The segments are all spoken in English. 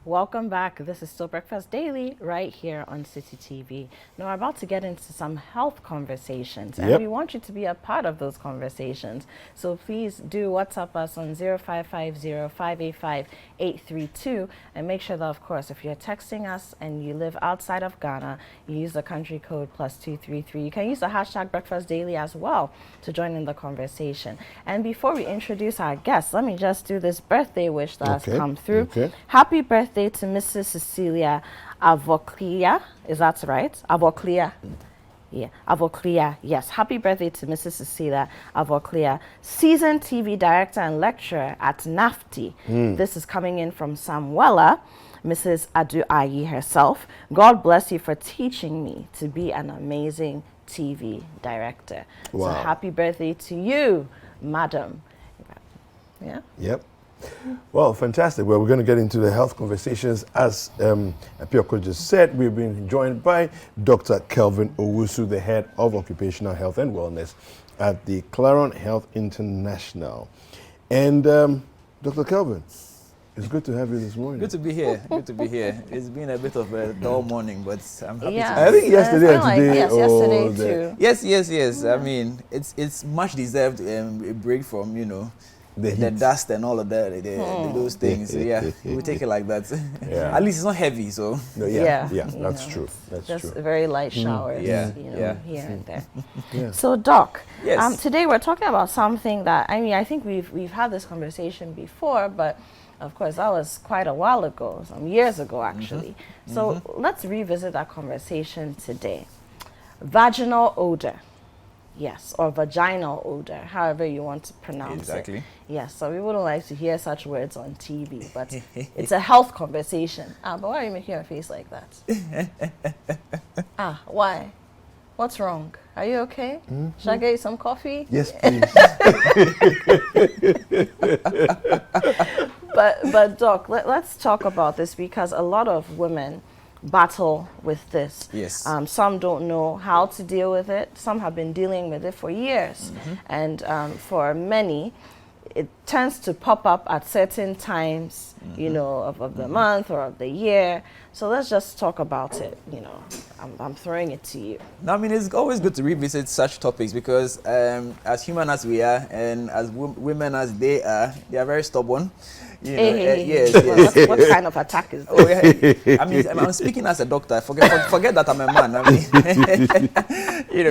Welcome back. This is still Breakfast Daily right here on Citi TV. Now, we're about to get into some health conversations, and we want you to be a part of those conversations. So please do WhatsApp us on 0550-585-832, and make sure that, of course, if you're texting us and you live outside of Ghana, you use the country code +233. You can use the hashtag Breakfast Daily as well to join in the conversation. And before we introduce our guests, let me just do this birthday wish that has come through. Happy birthday to Mrs. Cecilia Avoclia. Is that right? Avoclia. Yeah, Avoclia. Yes. Happy birthday to Mrs. Cecilia Avoclia, seasoned TV director and lecturer at NAFTI. This is coming in from Samuela, Mrs. Adu Ayi herself. God bless you for teaching me to be an amazing TV director. Wow. So happy birthday to you, madam. Yeah? Yep. Well, fantastic. Well, we're going to get into the health conversations. As Pioko just said, we've been joined by Dr. Kelvin Owusu, the head of occupational health and wellness at the Claron Health International. And Dr. Kelvin, it's good to have you this morning. Good to be here. Good to be here. It's been a bit of a dull morning, but I'm happy to I think yesterday and today. Yes, yesterday too. Yes. I mean, it's much deserved a break from, the dust and all of that, those things. Yeah, we take it like that. Yeah. At least it's not heavy, so. No, yeah, that's true. That's just true. Very light showers, here and there. Yeah. So, Doc, yes. Today we're talking about something that, I think we've had this conversation before, but of course that was quite a while ago, some years ago actually. So let's revisit that conversation today. Vaginal odor. Yes, or vaginal odor, however you want to pronounce it. Yes, so we wouldn't like to hear such words on TV, but it's a health conversation. But why are you making a face like that? Why? What's wrong? Are you okay? Should I get you some coffee? Yes, please. But Doc, let's talk about this, because a lot of women battle with this. Yes. Some don't know how to deal with it. Some have been dealing with it for years. And for many, it tends to pop up at certain times, of the month or of the year. So let's just talk about it. I'm throwing it to you. No, I mean, it's always good to revisit such topics because as human as we are and as women as they are very stubborn. Yes. What kind of attack is that? Oh, yeah. I mean, I'm speaking as a doctor. Forget that I'm a man. I mean,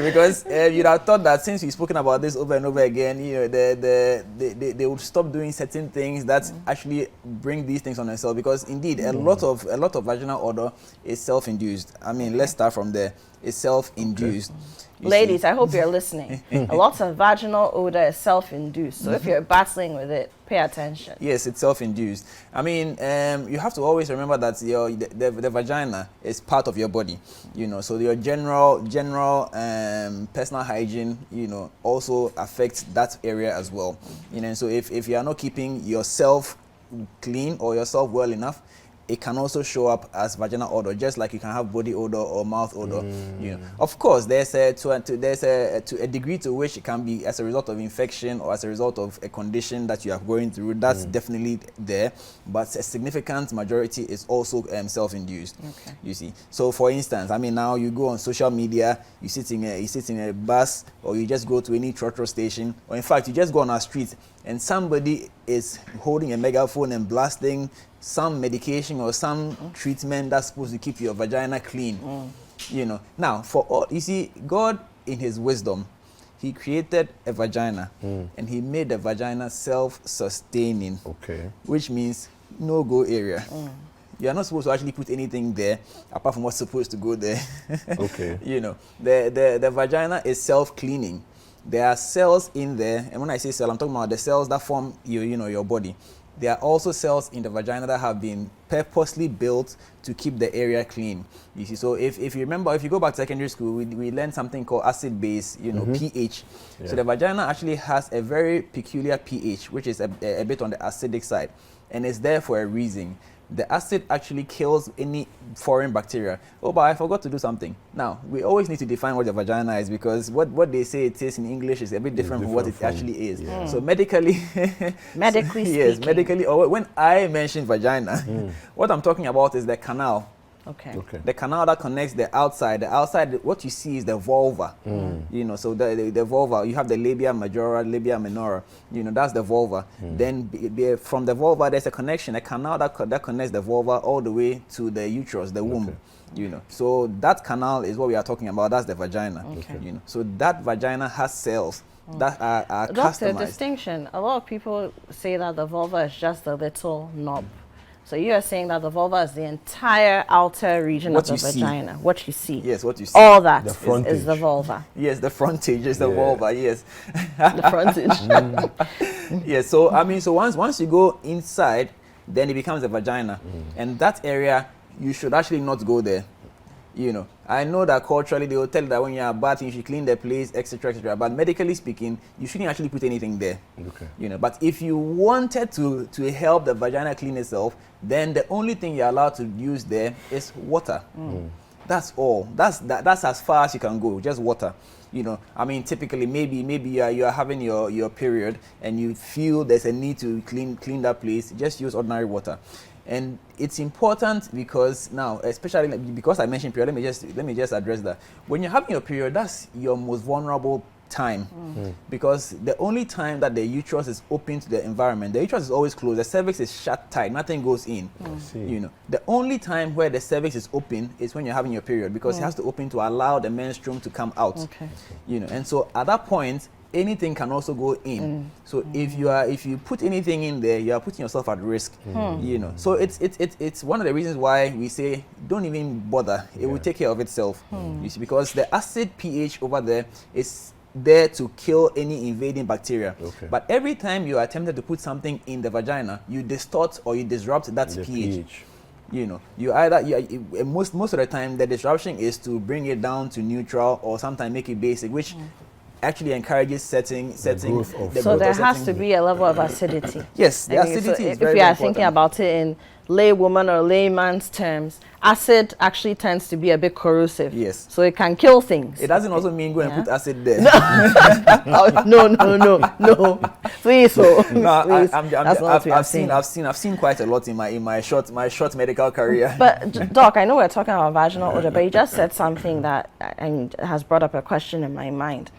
because you'd have thought that since we've spoken about this over and over again, they would stop doing certain things that actually bring these things on themselves. Because indeed, a lot of vaginal odor is self-induced. I mean, let's start from there. It's self-induced. Ladies, I hope you're listening. A lot of vaginal odor is self-induced. So if you're battling with it, pay attention. Yes, it's self-induced. I mean, you have to always remember that the vagina is part of your body. So your general personal hygiene, also affects that area as well. So if you are not keeping yourself clean or yourself well enough, it can also show up as vaginal odor, just like you can have body odor or mouth odor. Of course, there's a degree to which it can be as a result of infection or as a result of a condition that you are going through. That's definitely there, but a significant majority is also self-induced. Okay. You see. So, for instance, I mean, now you go on social media, you sit in a bus, or you just go to any trotro station, or in fact, you just go on our street, and somebody is holding a megaphone and blasting some medication or some treatment that's supposed to keep your vagina clean. Now, for all, you see, God in his wisdom, he created a vagina and he made the vagina self-sustaining. Okay. Which means no-go area. You are not supposed to actually put anything there apart from what's supposed to go there. Okay. The vagina is self-cleaning. There are cells in there, and when I say cell, I'm talking about the cells that form your body. There are also cells in the vagina that have been purposely built to keep the area clean. You see, so if you remember, if you go back to secondary school, we learned something called acid base, pH. Yeah. So the vagina actually has a very peculiar pH, which is a bit on the acidic side, and it's there for a reason. the acid actually kills any foreign bacteria. Oh, but I forgot to do something. Now, we always need to define what the vagina is, because what they say it is in English is a bit different from what it actually is. Yeah. So medically, Medically yes, speaking. medically, or when I mention vagina, what I'm talking about is the canal. Okay. Okay. The canal that connects the outside. The outside, what you see is the vulva. You know, so the vulva, you have the labia majora, labia minora. You know, that's the vulva. Then from the vulva, there's a connection, a canal that connects the vulva all the way to the uterus, the womb. Okay. You know, so that canal is what we are talking about. That's the vagina. Okay. You know, so that vagina has cells that are Doctor, customized. distinction. A lot of people say that the vulva is just a little knob. So you are saying that the vulva is the entire outer region What of you the see. vagina. What you see. Yes, what you see. All that The is the frontage. vulva. Yes, the frontage is the Yeah. vulva. Yes. The frontage. Yeah, so I mean, so once you go inside, then it becomes a vagina, and that area you should actually not go there. You know, I know that culturally they will tell you that when you are bathing, you should clean the place, etc., etc. But medically speaking, you shouldn't actually put anything there. Okay. You know, but if you wanted to help the vagina clean itself, then the only thing you're allowed to use there is water. That's all. That's as far as you can go, just water. You know, I mean, typically maybe you are having your period and you feel there's a need to clean that place. Just use ordinary water. And it's important because now, especially because I mentioned period, let me just address that. When you're having your period, that's your most vulnerable time, because the only time that the uterus is open to the environment, the uterus is always closed, the cervix is shut tight, nothing goes in. I see. You know, the only time where the cervix is open is when you're having your period, because it has to open to allow the menstruum to come out. Okay. You know, and so at that point, anything can also go in. So if you put anything in there, you are putting yourself at risk. You know, so it's one of the reasons why we say don't even bother. It will take care of itself. You see, because the acid pH over there is there to kill any invading bacteria. Okay. But every time you are tempted to put something in the vagina, you distort or you disrupt that The pH. You know, you either most of the time the disruption is to bring it down to neutral or sometimes make it basic, which actually encourages setting growth of- the So growth there of has certain- to be a level of acidity. Yes, the I mean, acidity so is if very, we very are thinking important. about it in laywoman or layman's terms, acid actually tends to be a bit corrosive. Yes. So it can kill things. It doesn't also mean go and Yeah. put acid there. Oh, no. Please, No, please. That's not what we are saying. I've seen quite a lot in my short medical career. But Doc, I know we're talking about vaginal odor, but you just said something that has brought up a question in my mind.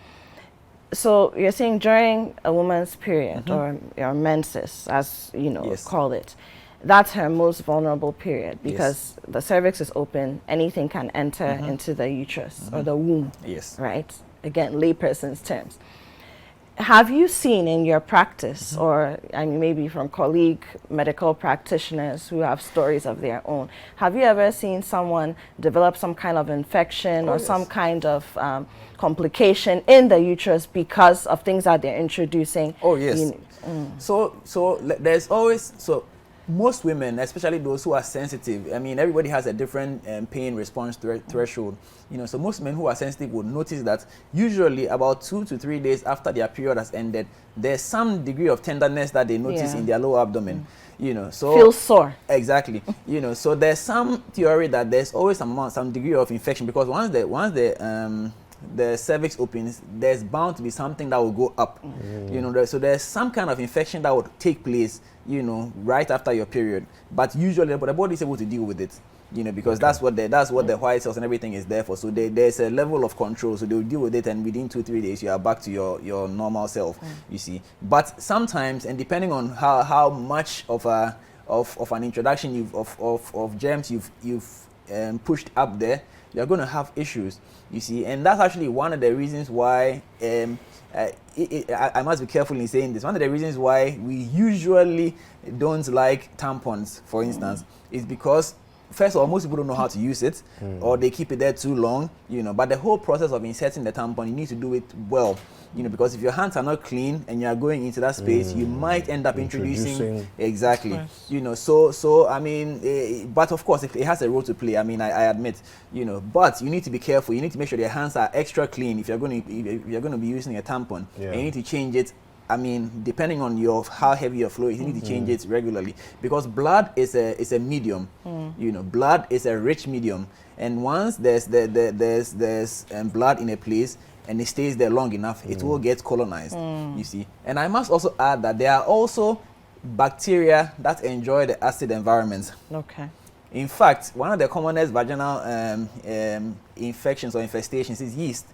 So you're saying during a woman's period or your menses, as you know, Yes. call it, that's her most vulnerable period because the cervix is open, anything can enter into the uterus or the womb, Yes. right? Again, layperson's terms. Have you seen in your practice, or I mean, maybe from colleague medical practitioners who have stories of their own, have you ever seen someone develop some kind of infection or some kind of complication in the uterus because of things that they're introducing? Oh yes. There's always most women, especially those who are sensitive, I mean, everybody has a different pain response threshold. You know, so most men who are sensitive would notice that usually about 2 to 3 days after their period has ended, there's some degree of tenderness that they notice in their lower abdomen. You know, so Feels sore. Exactly. You know, so there's some theory that there's always some degree of infection, because once the cervix opens, there's bound to be something that will go up. You know, so there's some kind of infection that would take place, you know, right after your period. But usually the body is able to deal with it, you know, because that's what the white cells and everything is there for. So there's a level of control. So they'll deal with it, and within 2-3 days you are back to your normal self. You see. But sometimes, and depending on how much of an introduction of germs you've pushed up there, you're going to have issues, you see. And that's actually one of the reasons why I must be careful in saying this. One of the reasons why we usually don't like tampons, for instance, is because first of all, most people don't know how to use it, or they keep it there too long, you know. But the whole process of inserting the tampon, you need to do it well, you know, because if your hands are not clean and you are going into that space, you might end up introducing exactly, you know. So I mean, but of course, it has a role to play. I mean, I admit, you know, but you need to be careful. You need to make sure your hands are extra clean if you're going to be using a tampon. And you need to change it I mean, depending on how heavy your flow is, you need to change it regularly, because blood is a medium. You know, blood is a rich medium, and once there's blood in a place and it stays there long enough, it will get colonized. You see, and I must also add that there are also bacteria that enjoy the acid environment. Okay. In fact, one of the commonest vaginal infections or infestations is yeast.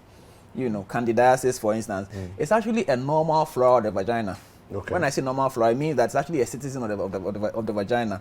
You know, candidiasis, for instance. It's actually a normal flora of the vagina. Okay. When I say normal flora, I mean that's actually a citizen of the vagina.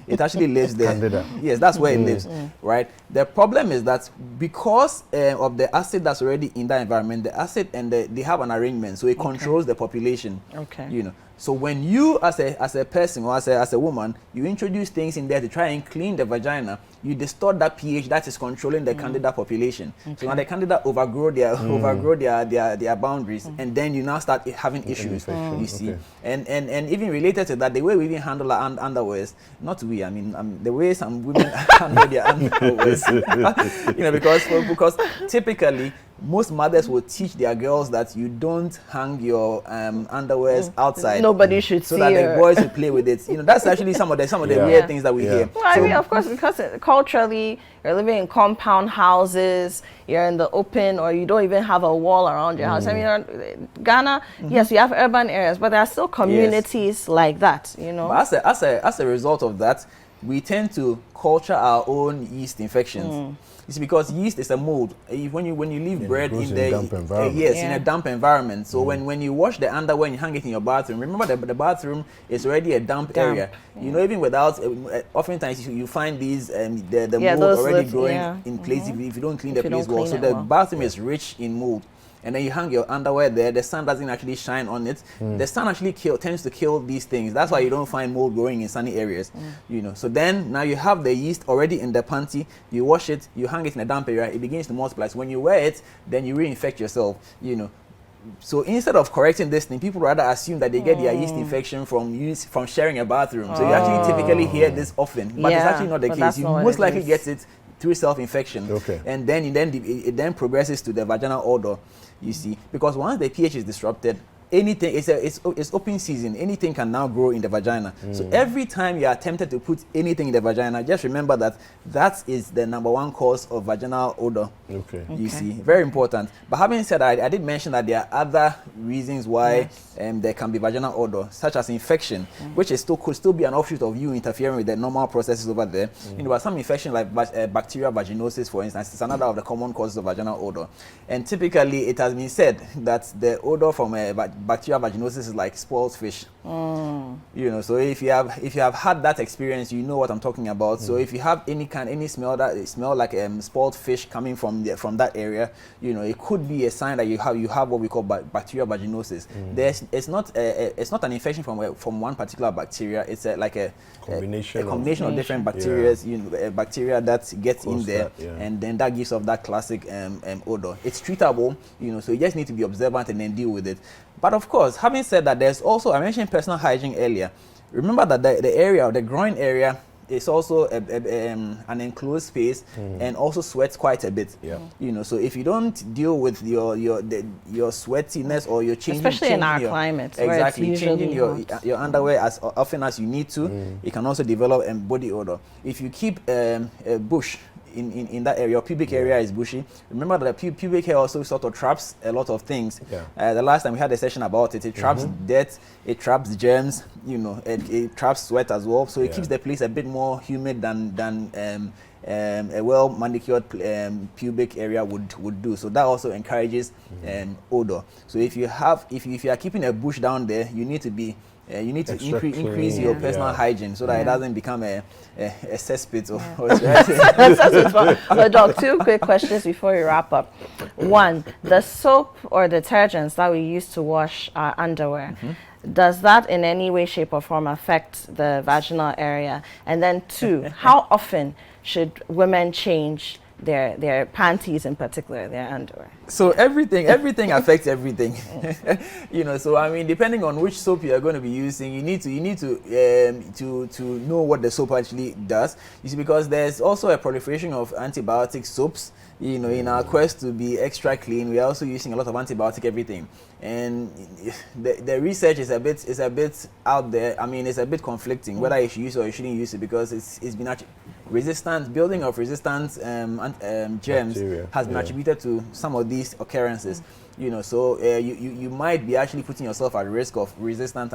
It actually lives there. Candida. Yes, that's where it lives, right? The problem is that because of the acid that's already in that environment, the acid and they have an arrangement, so it controls the population. Okay. You know, so when you as a person or as a woman, you introduce things in there to try and clean the vagina, you distort that pH that is controlling the candida population. So now the candida overgrow their boundaries, and then you now start having issues. You see, and even related to that, the way we even handle our underwears, not we, I mean the way some women handle their underwears, you know, because typically most mothers will teach their girls that you don't hang your underwears outside. Nobody should so see that her. the boys will play with it. You know, that's actually some of the weird things that we hear. Well, I mean, of course, because culturally, you're living in compound houses, you're in the open, or you don't even have a wall around your house. I mean, Ghana, yes, you have urban areas, but there are still communities like that, you know. But as a result of that, we tend to culture our own yeast infections. It's because yeast is a mold. When you leave bread in the in a damp environment. So when you wash the underwear and you hang it in your bathroom, remember that the bathroom is already a damp area. You know, even without, oftentimes you find these the mold already growing in place if you don't clean the place well. So the bathroom is rich in mold. And then you hang your underwear there, the sun doesn't actually shine on it. The sun actually tends to kill these things. That's why you don't find mold growing in sunny areas. You know, so then now you have the yeast already in the panty, you wash it, you hang it in a damp area, it begins to multiply. So when you wear it, then you reinfect yourself, you know. So instead of correcting this thing, people rather assume that they get their yeast infection from sharing a bathroom. So you actually typically hear this often, but it's actually not the case. You most likely get it through self-infection, and then it then progresses to the vaginal odor. You see, because once the pH is disrupted, anything, it's open season, anything can now grow in the vagina. So every time you are tempted to put anything in the vagina, just remember that is the #1 cause of vaginal odor. You see, very important. But having said that, I did mention that there are other reasons why there can be vaginal odor, such as infection, which could still be an offshoot of you interfering with the normal processes over there. You know, but some infection like bacterial vaginosis, for instance, is another of the common causes of vaginal odor. And typically, it has been said that the odor from bacterial vaginosis is like spoiled fish. You know, so if you have had that experience, you know what I'm talking about. So if you have any smell like spoiled fish coming from that area, you know, it could be a sign that you have what we call bacterial vaginosis. It's not an infection from one particular bacteria. It's like a combination of different bacteria, you know, bacteria that gets in there, and then that gives off that classic odor. It's treatable, you know, so you just need to be observant and then deal with it. But of course, having said that, there's also, I mentioned personal hygiene earlier. Remember that the area, the groin area, is also an enclosed space and also sweats quite a bit. You know, so if you don't deal with your sweatiness or your changing, especially in our climate, exactly, changing your underwear as often as you need to, it can also develop a body odor. If you keep a bush in that area, your pubic area is bushy. Remember that the pubic hair also sort of traps a lot of things. The last time we had a session about it, it traps dirt, it traps germs, you know, it traps sweat as well. So it keeps the place a bit more humid than a well manicured pubic area would do. So that also encourages odor. So if you are keeping a bush down there, you need to increase your personal hygiene so that it doesn't become a cesspit So, Doc, 2 quick questions before we wrap up. 1, the soap or detergents that we use to wash our underwear, does that in any way, shape, or form affect the vaginal area? And then 2, how often should women change their panties in particular, their underwear? So everything affects everything. So I mean, depending on which soap you are going to be using, you need to know what the soap actually does. You see, because there's also a proliferation of antibiotic soaps. In our quest to be extra clean, we are also using a lot of antibiotic everything, and the research is a bit out there. I mean, it's a bit conflicting whether you should use it or you shouldn't use it, because it's been building of resistant germs has been attributed to some of these occurrences. So you might be actually putting yourself at risk of resistant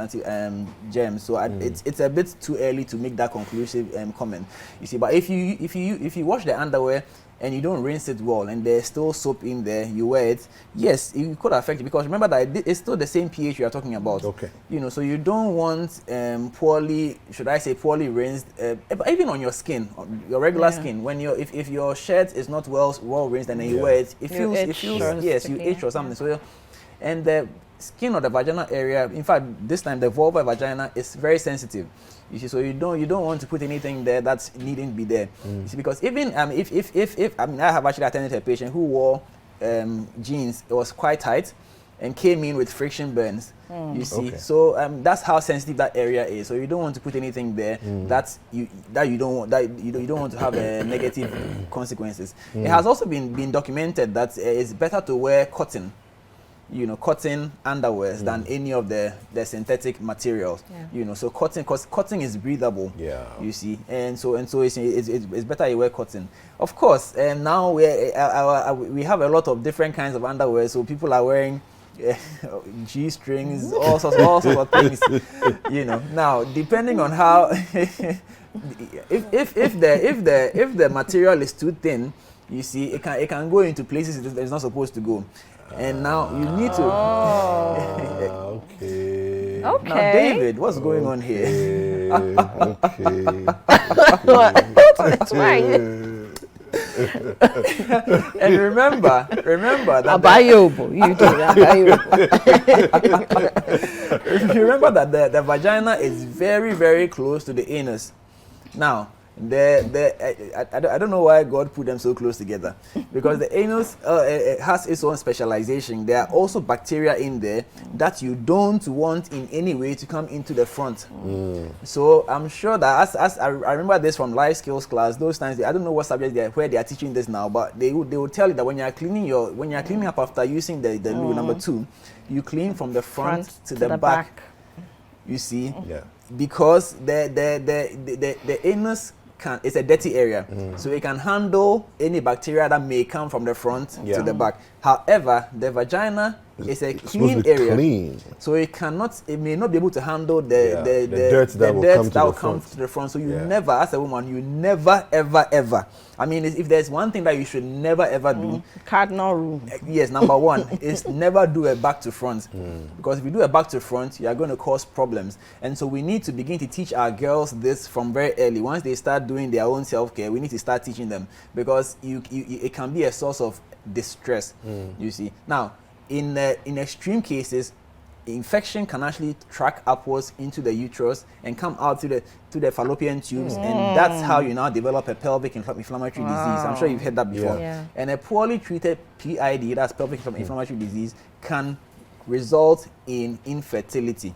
germs. So it's a bit too early to make that conclusive comment. You see, but if you wash the underwear and you don't rinse it well, and there's still soap in there, you wear it, yes, it could affect it, because remember that it's still the same pH you are talking about. Okay. So you don't want poorly rinsed, even on your skin, on your regular skin. When if your shirt is not well rinsed and then you wear it, it feels you itch or something. So, and the skin of the vaginal area, in fact, this time the vulva vagina is very sensitive. You see, so you don't want to put anything there that's needing to be there. You see, because even if I have actually attended to a patient who wore jeans, it was quite tight, and came in with friction burns. You see, so that's how sensitive that area is. So you don't want to put anything there that you don't want to have negative consequences. It has also been documented that it's better to wear cotton underwears than any of the synthetic materials. So because cotton is breathable. You see, and so it's better you wear cotton. Of course, and now we have a lot of different kinds of underwear. So people are wearing G-strings, all sorts of things. Now depending on how, if the material is too thin, you see, it can go into places it's not supposed to go. And now you need to. Okay. Now, David, what's going on here? That's right. And remember that. Abayobo, you do Abayobo. Remember that the vagina is very, very close to the anus. Now, I don't know why God put them so close together, because the anus has its own specialization. There are also bacteria in there that you don't want in any way to come into the front. So I'm sure that as I remember this from life skills class, those times I don't know what subject where they are teaching this now, but they will tell you that when you are cleaning up after using the loo number 2, you clean from the front to the back. You see, because the anus it's a dirty area, so it can handle any bacteria that may come from the front to the back. However, the vagina is a clean area, so it may not be able to handle the dirt that will come to the front. So you never, as a woman, you never ever. I mean, if there's one thing that you should never ever do, cardinal rule. Yes, number 1 is never do a back to front, because if you do a back to front, you are going to cause problems. And so we need to begin to teach our girls this from very early. Once they start doing their own self-care, we need to start teaching them, because it can be a source of distress. You see, now in extreme cases, infection can actually track upwards into the uterus and come out to the fallopian tubes, and that's how you now develop a pelvic inflammatory disease. I'm sure you've heard that before. And a poorly treated PID, that's pelvic inflammatory disease, can result in infertility,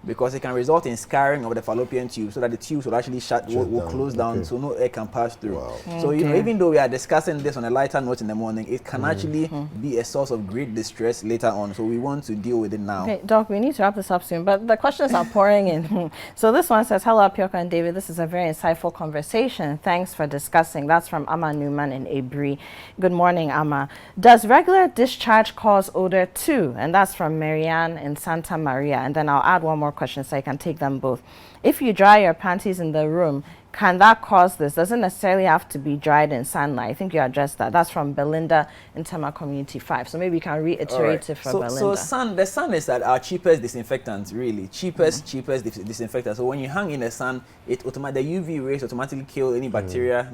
because it can result in scarring of the fallopian tube, so that the tubes will actually will close down, so no air can pass through. So even though we are discussing this on a lighter note in the morning, it can actually be a source of great distress later on. So we want to deal with it now. Okay, Doc, we need to wrap this up soon, but the questions are pouring in. So this one says, hello Apioka and David, this is a very insightful conversation. Thanks for discussing. That's from Amma Newman in Abri. Good morning, Amma. Does regular discharge cause odor too? And that's from Marianne in Santa Maria. And then I'll add one more question so I can take them both. If you dry your panties in the room, can that cause this? Doesn't necessarily have to be dried in sunlight. I think you addressed that. That's from Belinda in Tama Community 5. So maybe you can reiterate it for Belinda. So the sun is our cheapest disinfectant, really. Cheapest disinfectant. So when you hang in the sun, the UV rays automatically kill any bacteria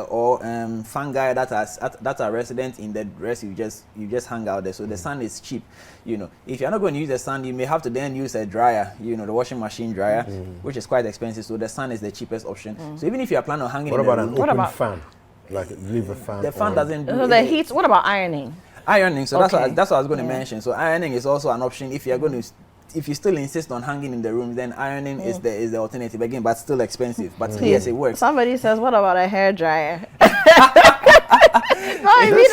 or fungi that are resident in the dress you just hang out there. So the sun is cheap. If you're not going to use the sun, you may have to then use a dryer, the washing machine dryer, which is quite expensive. So the sun is the cheapest option. So even if you are planning on hanging what about an open fan? Like leave a fan. The fan on. doesn't do So the heat. What about ironing? ironing. So Okay. that's what I was going to mention. So ironing is also an option if you're going to. If you still insist on hanging in the room, then ironing is the alternative again, but still expensive. But yes, it works. Somebody says, "What about a hair dryer?" That's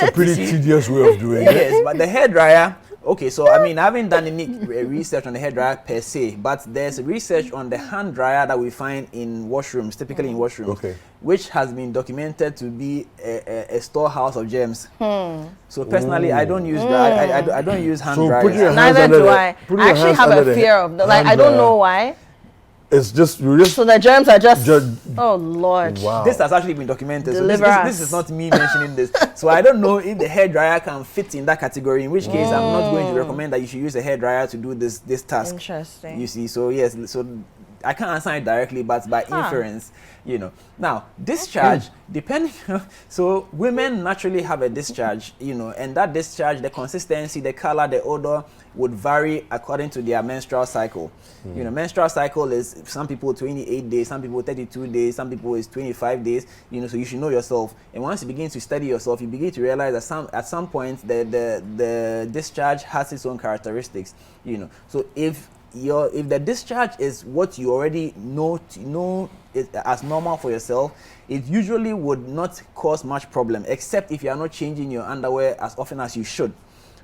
a pretty tedious way of doing it. Yes, but the hair dryer. Okay, so I mean, I haven't done any research on the hair dryer per se, but there's research on the hand dryer that we find in washrooms, typically in washrooms, Okay. which has been documented to be a storehouse of germs. So personally, I don't use that. I don't use hand So dryers. put your hands Neither under do the- I. put I your actually hands have under a the fear of the, like, hand I don't dryer. know why. It's just you just So the germs are just. Ju- Oh Lord. wow. This has actually been documented. So this, Deliver this us. is not me mentioning this. So I don't know if the hair dryer can fit in that category. In which case, I'm not going to recommend that you should use a hair dryer to do this task. Interesting. You see, so yes, so I can't answer it directly, but by inference, you know. Now, discharge, depending, so women naturally have a discharge, you know, and that discharge, the consistency, the color, the odor would vary according to their menstrual cycle. You know, menstrual cycle is some people 28 days, some people 32 days, some people is 25 days, you know, so you should know yourself. And once you begin to study yourself, you begin to realize that at some point the discharge has its own characteristics, you know. So if the discharge is what you already know is as normal for yourself, it usually would not cause much problem, except if you are not changing your underwear as often as you should.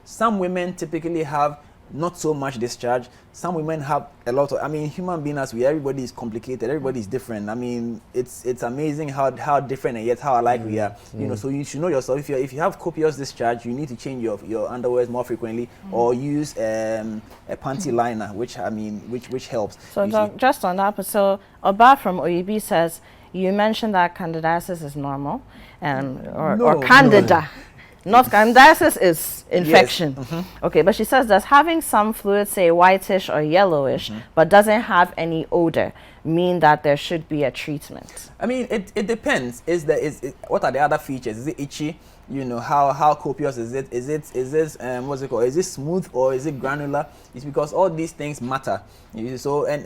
Some women typically have not so much discharge. Some women have a lot of, I mean, human beings as we, everybody is complicated, everybody is different. I mean, it's amazing how different and yet how alike we are. You know, so you should know yourself. If you have copious discharge, you need to change your underwears more frequently, or use a panty liner, which helps. So you Doc, just on that, so Oba from OEB says, you mentioned that candidiasis is normal, or candida. Not candidiasis is infection. Okay, but she says, does having some fluid, say whitish or yellowish, but doesn't have any odor, mean that there should be a treatment? I mean, it depends. What are the other features? Is it itchy? You know, how copious is it? Is this what's it called? Is it smooth or is it granular? It's because all these things matter. So and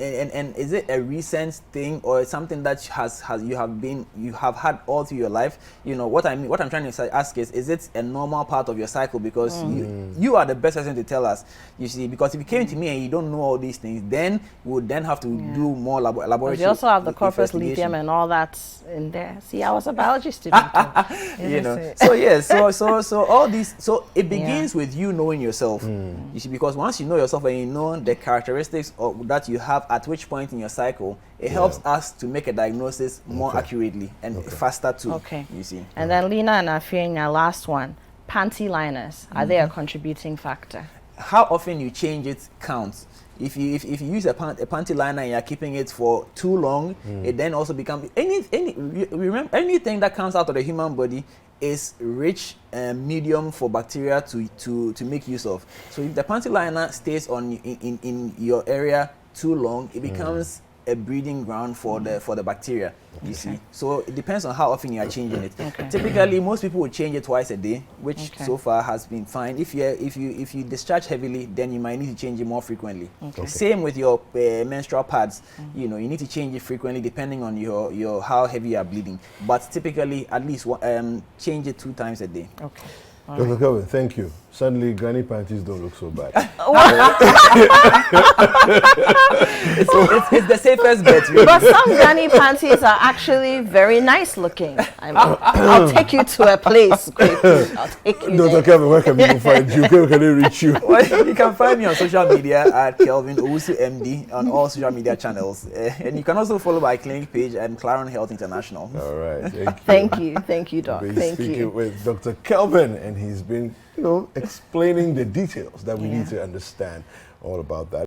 is it a recent thing or something that you have had all through your life? You know what I mean. What I'm trying to ask is it a normal part of your cycle? Because you are the best person to tell us. You see, because if you came to me and you don't know all these things, then we would then have to do more laboratory. You also have the corpus luteum and all that in there. See, I was a biology student. You know. So yes. So all these. So it begins with you knowing yourself. You see, because once you know yourself and you know the characteristics that you have at which point in your cycle, it helps us to make a diagnosis more accurately and faster too. Okay. You see. And then Lena and Afienya, last one. Panty liners, are they a contributing factor? How often you change it counts. If you use a panty liner and you're keeping it for too long, it then also becomes remember anything that comes out of the human body is rich medium for bacteria to make use of. So if the panty liner stays on in your area too long, it becomes a breeding ground for the bacteria. You see, so it depends on how often you are changing it. Typically, most people will change it twice a day, which so far has been fine. If you discharge heavily, then you might need to change it more frequently. Same with your menstrual pads. You know, you need to change it frequently depending on your how heavy you are bleeding. But typically, at least change it 2 times a day. Okay. Dr. Kelvin, thank you. Suddenly, granny panties don't look so bad. It's the safest bet, really. But some granny panties are actually very nice looking. I'll take you to a place quickly. I'll take you Dr. there. Kelvin, where can people find you? Where can they reach you? Well, you can find me on social media at Kelvin Owusu MD on all social media channels. And you can also follow my clinic page at Claron Health International. All right. Thank you, Doc. We're Thank speaking you. with Dr. Kelvin, and he's been, explaining the details that we need to understand all about that.